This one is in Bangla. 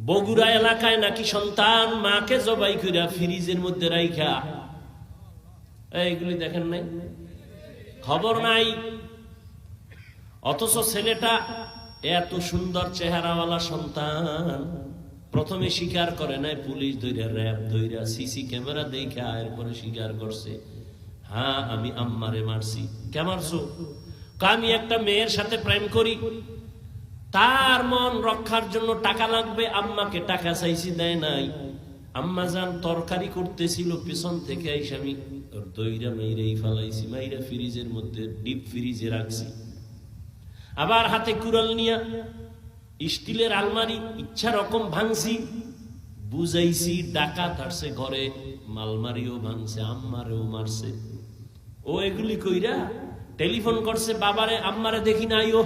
বগুড়া এলাকায় নাকি সন্তান মাকে জবাই কইরা ফ্রিজের মধ্যে রাইখা, এইগুলি দেখেন নাই, খবর নাই। অথচ ছেলেটা এত সুন্দর চেহারাওয়ালা সন্তান, প্রথমে স্বীকার করে নাই, পুলিশ ধইরা, র‍্যাব ধইরা, সিসি ক্যামেরা দেখা এরপরে স্বীকার করছে, হ্যাঁ আমি আম্মারে মারছি। কে মারছো? আমি একটা মেয়ের সাথে প্রেম করি, তার মন রক্ষার জন্য টাকা লাগবে, আম্মাকে টাকা চাইছি, দেয় নাই। আম্মা জান তরকারি করতেছিল, পিছন থেকে আইসা আমি দইরা মেয়েরাই ফালাইছি, মাইরা ফ্রিজের মধ্যে ডিপ ফ্রিজে রাখছি। আবার হাতে কুড়াল নিয়া স্টিলের আলমারি ইচ্ছা রকম ভাঙছি, বুঝাইছি ডাকাত আসছে ঘরে, মালমারিও ভাঙছে, আম্মারেও মারছে। ও এগুলি কইরা টেলিফোন করছে বাবারে, আম্মারে দেখি নাই, ও